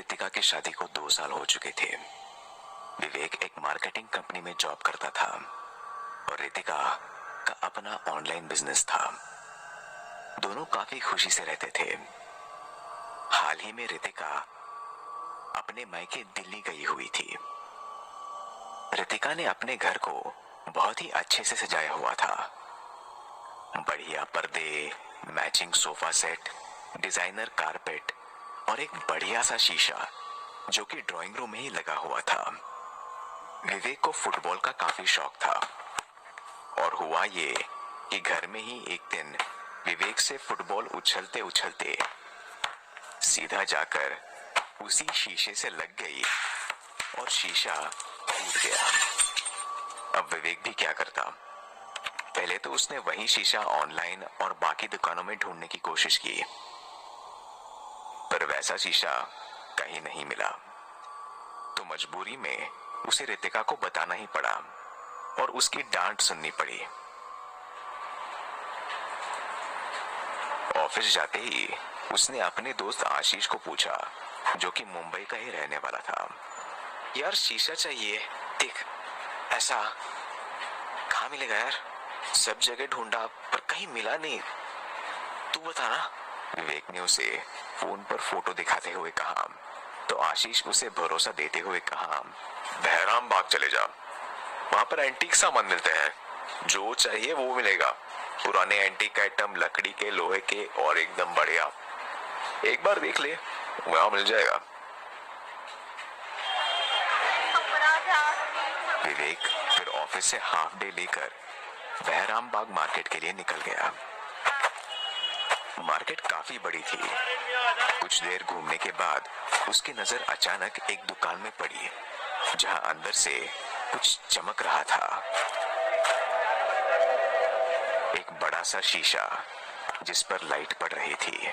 रितिका की शादी को 2 साल हो चुके थे। विवेक एक मार्केटिंग कंपनी में जॉब करता था और रितिका का अपना ऑनलाइन बिजनेस था। दोनों काफी खुशी से रहते थे। हाल ही में रितिका अपने मायके दिल्ली गई हुई थी। रितिका ने अपने घर को बहुत ही अच्छे से सजाया हुआ था। बढ़िया पर्दे, matching sofa set, designer carpet और एक बढ़िया सा शीशा जो कि ड्राइंग रूम में ही लगा हुआ था। विवेक को फुटबॉल का काफी शौक था और हुआ ये कि घर में ही एक दिन विवेक से फुटबॉल उछलते उछलते सीधा जाकर उसी शीशे से लग गई और शीशा टूट गया। अब विवेक भी क्या करता। पहले तो उसने वही शीशा ऑनलाइन और बाकी दुकानों में ढूंढने की कोशिश की, पर वैसा शीशा कहीं नहीं मिला। तो मजबूरी में उसे रितिका को बताना ही पड़ा और उसकी डांट सुननी पड़ी। ऑफिस जाते ही उसने अपने दोस्त आशीष को पूछा, जो कि मुंबई का ही रहने वाला था। यार शीशा चाहिए, देख ऐसा कहाँ मिलेगा यार, सब जगह ढूंढा पर कहीं मिला नहीं, तू बता ना। विवेक ने उसे फोन पर फोटो दिखाते हुए कहा तो आशीष उसे भरोसा देते हुए कहा, बहराम बाग चले जा, वहां पर एंटीक सामान मिलते हैं, जो चाहिए वो मिलेगा। पुराने एंटीक आइटम लकड़ी के, लोहे के और एकदम बढ़िया, एक बार देख ले, वहां मिल जाएगा। विवेक फिर ऑफिस से हाफ डे लेकर बहराम बाग मार्केट के लिए निकल गया। मार्केट काफी बड़ी थी। कुछ देर घूमने के बाद उसकी नजर अचानक एक दुकान में पड़ी जहां अंदर से कुछ चमक रहा था। एक बड़ा सा शीशा जिस पर लाइट पड़ रही थी।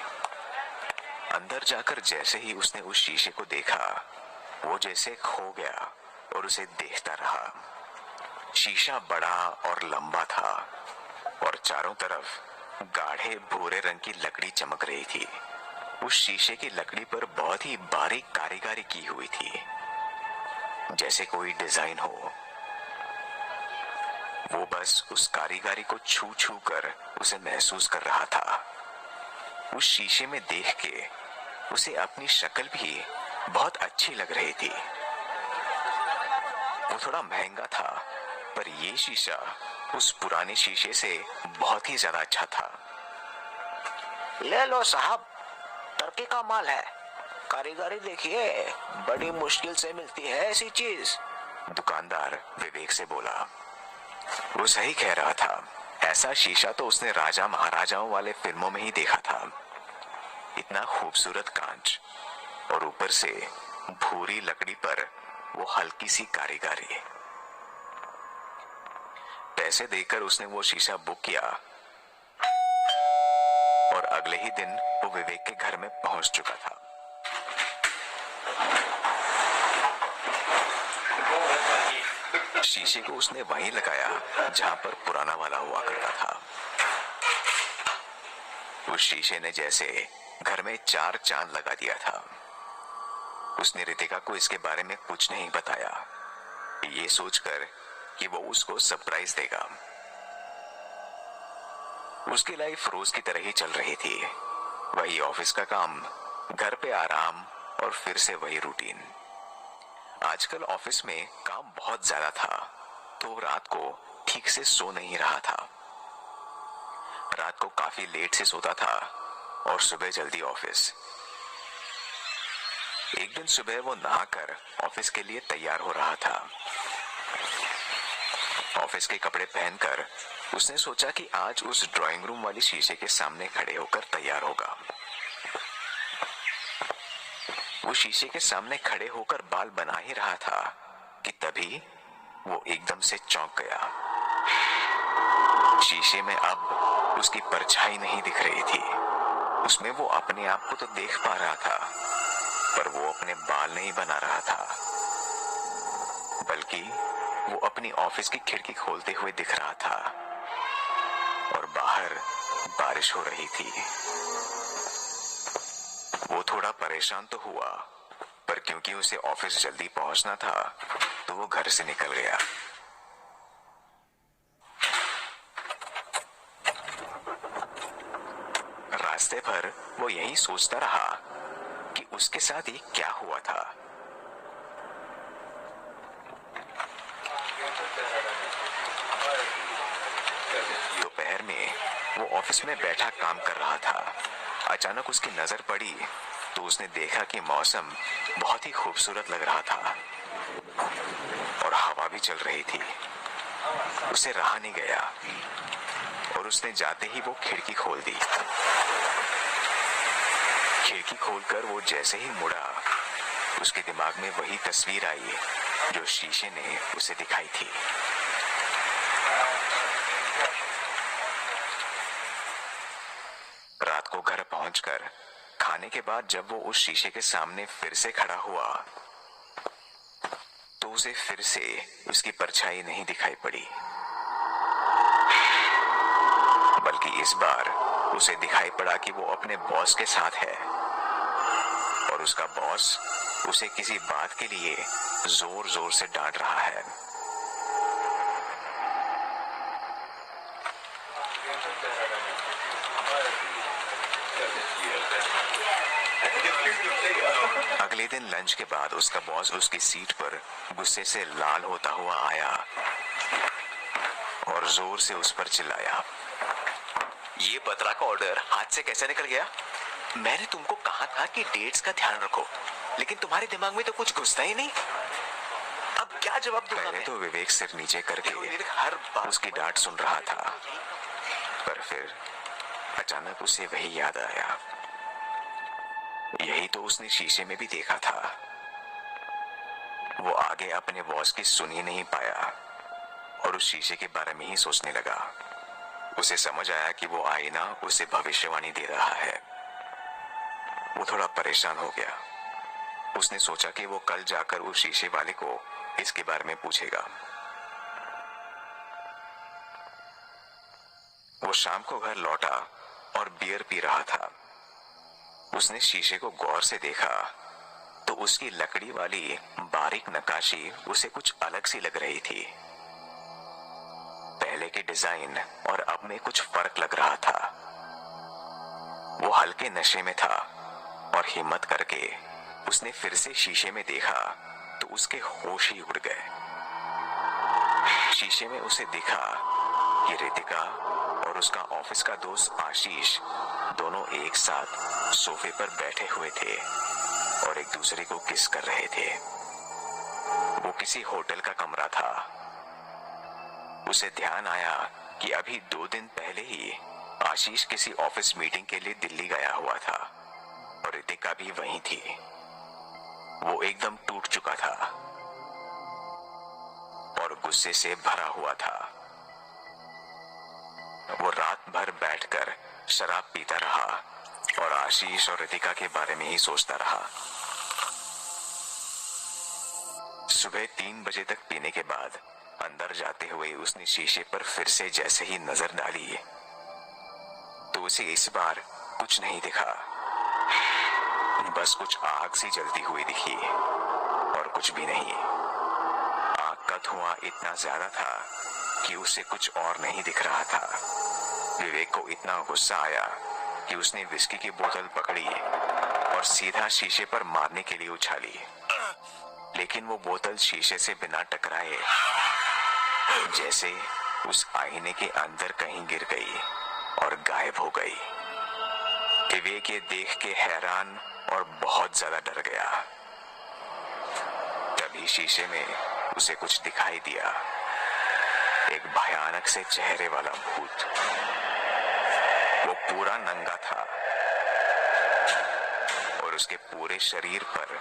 अंदर जाकर जैसे ही उसने उस शीशे को देखा, वो जैसे खो गया और उसे देखता रहा। शीशा बड़ा और लंबा था और चारों तरफ गाढ़े भूरे रंग की लकड़ी चमक रही थी। उस शीशे की लकड़ी पर बहुत ही बारीक कारीगरी की हुई थी, जैसे कोई डिजाइन हो। वो बस उस कारीगरी को छू छू कर उसे महसूस कर रहा था। उस शीशे में देख के उसे अपनी शक्ल भी बहुत अच्छी लग रही थी। वो थोड़ा महंगा था, पर ये शीशा उस पुराने शीशे से बहुत ही ज्यादा अच्छा था। ले लो साहब, टर्की का माल है, कारीगरी देखिए, बड़ी मुश्किल से मिलती है ऐसी चीज। दुकानदार विवेक से बोला। वो सही कह रहा था। ऐसा शीशा तो उसने राजा महाराजाओं वाले फिल्मों में ही देखा था। इतना खूबसूरत कांच और ऊपर से भूरी लकड़ी पर वो हल्की सी कारीगरी। पैसे देकर उसने वो शीशा बुक किया और अगले ही दिन वो विवेक के घर में पहुंच चुका था। शीशे को उसने वहीं लगाया जहां पर पुराना वाला हुआ करता था। उस शीशे ने जैसे घर में 4 चांद लगा दिया था। उसने रितिका को इसके बारे में कुछ नहीं बताया, ये सोचकर कि वो उसको सरप्राइज देगा। उसकी लाइफ रोज की तरह ही चल रही थी। वही ऑफिस का काम, घर पे आराम और फिर से वही रूटीन। आजकल ऑफिस में काम बहुत ज्यादा था, तो रात को ठीक से सो नहीं रहा था। रात को काफी लेट से सोता था और सुबह जल्दी ऑफिस। एक दिन सुबह वो नहाकर ऑफिस के लिए तैयार हो रहा था। ऑफिस के कपड़े पहनकर उसने सोचा कि आज उस ड्राइंग रूम वाली शीशे के सामने खड़े होकर तैयार होगा। वो शीशे के सामने खड़े होकर बाल बना ही रहा था कि तभी वो एकदम से चौंक गया। शीशे में अब उसकी परछाई नहीं दिख रही थी। उसमें वो अपने आप को तो देख पा रहा था, पर वो अपने बाल नहीं बना रहा था, बल्कि वो अपनी ऑफिस की खिड़की खोलते हुए दिख रहा था और बाहर बारिश हो रही थी। वो थोड़ा परेशान तो हुआ, पर क्योंकि उसे ऑफिस जल्दी पहुंचना था तो वो घर से निकल गया। रास्ते भर वो यही सोचता रहा कि उसके साथ ये क्या हुआ था। दोपहर में वो ऑफिस में बैठा काम कर रहा था। अचानक उसकी नजर पड़ी तो उसने देखा कि मौसम बहुत ही खूबसूरत लग रहा था और हवा भी चल रही थी। उसे रहा नहीं गया और उसने जाते ही वो खिड़की खोल दी। खिड़की खोलकर वो जैसे ही मुड़ा, उसके दिमाग में वही तस्वीर आई जो शीशे ने उसे दिखाई थी। रात को घर पहुंचकर खाने के बाद जब वो उस शीशे के सामने फिर से खड़ा हुआ तो उसे फिर से उसकी परछाई नहीं दिखाई पड़ी, बल्कि इस बार उसे दिखाई पड़ा कि वो अपने बॉस के साथ है और उसका बॉस उसे किसी बात के लिए जोर जोर से डांट रहा है। अगले दिन लंच के बाद उसका बॉस उसकी सीट पर गुस्से से लाल होता हुआ आया और जोर से उस पर चिल्लाया, ये बतरा का ऑर्डर हाथ से कैसे निकल गया? मैंने तुमको कहा था कि डेट्स का ध्यान रखो, लेकिन तुम्हारे दिमाग में तो कुछ घुसता ही नहीं। अब क्या जवाब दूंगा? पहले तो विवेक सिर नीचे करके हर बार उसकी डांट सुन रहा था, पर फिर अचानक उसे वही याद आया। यही तो उसने शीशे में भी देखा था। वो आगे अपने बॉस की सुन ही नहीं पाया और उस शीशे के बारे में ही सोचने लगा। उसे समझ आया कि वो आईना उसे भविष्यवाणी दे रहा है। वो थोड़ा परेशान हो गया। उसने सोचा कि वो कल जाकर उस शीशे वाले को इसके बारे में पूछेगा। वो शाम को घर लौटा और बियर पी रहा था। उसने शीशे को गौर से देखा तो उसकी लकड़ी वाली बारीक नक्काशी उसे कुछ अलग सी लग रही थी। पहले के डिजाइन और अब में कुछ फर्क लग रहा था। वो हल्के नशे में था और हिम्मत करके उसने फिर से शीशे में देखा तो उसके होश ही उड़ गए। शीशे में उसे दिखा कि रितिका और उसका ऑफिस का दोस्त आशीष दोनों एक साथ सोफे पर बैठे हुए थे और एक दूसरे को किस कर रहे थे। वो किसी होटल का कमरा था। उसे ध्यान आया कि अभी 2 दिन पहले ही आशीष किसी ऑफिस मीटिंग के लिए दिल्ली गया हुआ था और रितिका भी वहीं थी। वो एकदम टूट चुका था और गुस्से से भरा हुआ था। वो रात भर बैठकर शराब पीता रहा और आशीष और रितिका के बारे में ही सोचता रहा। सुबह 3 बजे तक पीने के बाद अंदर जाते हुए उसने शीशे पर फिर से जैसे ही नजर डाली तो उसे इस बार कुछ नहीं दिखा। बस कुछ आग सी जलती हुई दिखी और कुछ भी नहीं। आग का धुआं इतना ज्यादा था कि उसे कुछ और नहीं दिख रहा था। विवेक को इतना गुस्सा आया कि उसने विस्की की बोतल पकड़ी और सीधा शीशे पर मारने के लिए उछाली, लेकिन वो बोतल शीशे से बिना टकराए जैसे उस आईने के अंदर कहीं गिर गई और गायब हो गई। विवेक ये देख के हैरान और बहुत ज्यादा डर गया। तभी शीशे में उसे कुछ दिखाई दिया, एक भयानक से चेहरे वाला भूत। वो पूरा नंगा था और उसके पूरे शरीर पर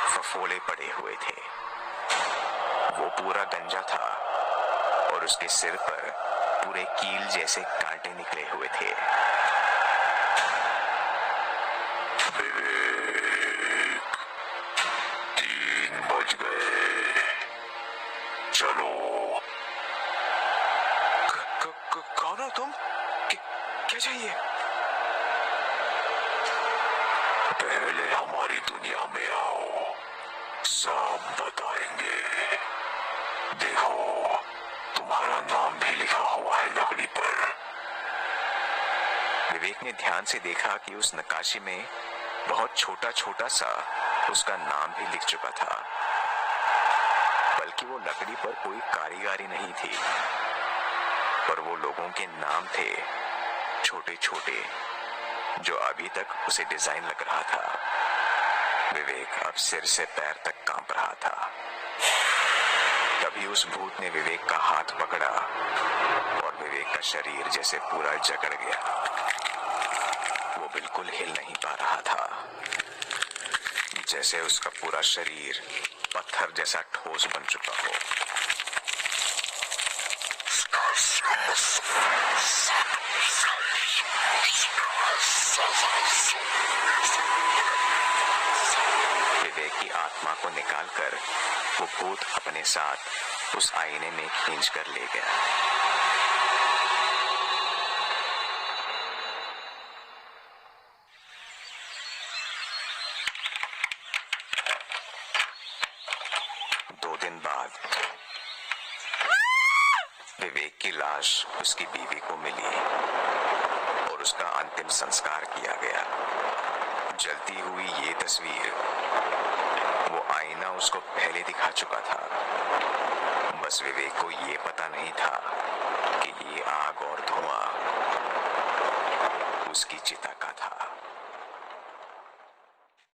फफोले पड़े हुए थे। वो पूरा गंजा था और उसके सिर पर पूरे कील जैसे कांटे निकले हुए थे। 3 बज गए, चलो। कौन हो तुम? क्या चाहिए? पहले हमारी दुनिया में आओ। देंगे। देखो, तुम्हारा नाम भी लिखा हुआ है लकड़ी पर। विवेक ने ध्यान से देखा कि उस नक्काशी में बहुत छोटा छोटा सा उसका नाम भी लिख चुका था, बल्कि वो लकड़ी पर कोई कारीगरी नहीं थी, पर वो लोगों के नाम थे, छोटे छोटे, जो अभी तक उसे डिजाइन लग रहा था। विवेक अब सिर से पैर तक कांप रहा था। तभी उस भूत ने विवेक का हाथ पकड़ा और विवेक का शरीर जैसे पूरा जकड़ गया। वो बिल्कुल हिल नहीं पा रहा था, जैसे उसका पूरा शरीर पत्थर जैसा ठोस बन चुका हो। विवेक की आत्मा को निकालकर वो भूत अपने साथ उस आईने में खींच कर ले गया। दो दिन बाद विवेक की लाश उसकी बीवी को मिली और उसका अंतिम संस्कार किया गया। जलती हुई ये तस्वीर, वो आईना उसको पहले दिखा चुका था। बस विवेक को ये पता नहीं था कि ये आग और धुआं उसकी चिता का था।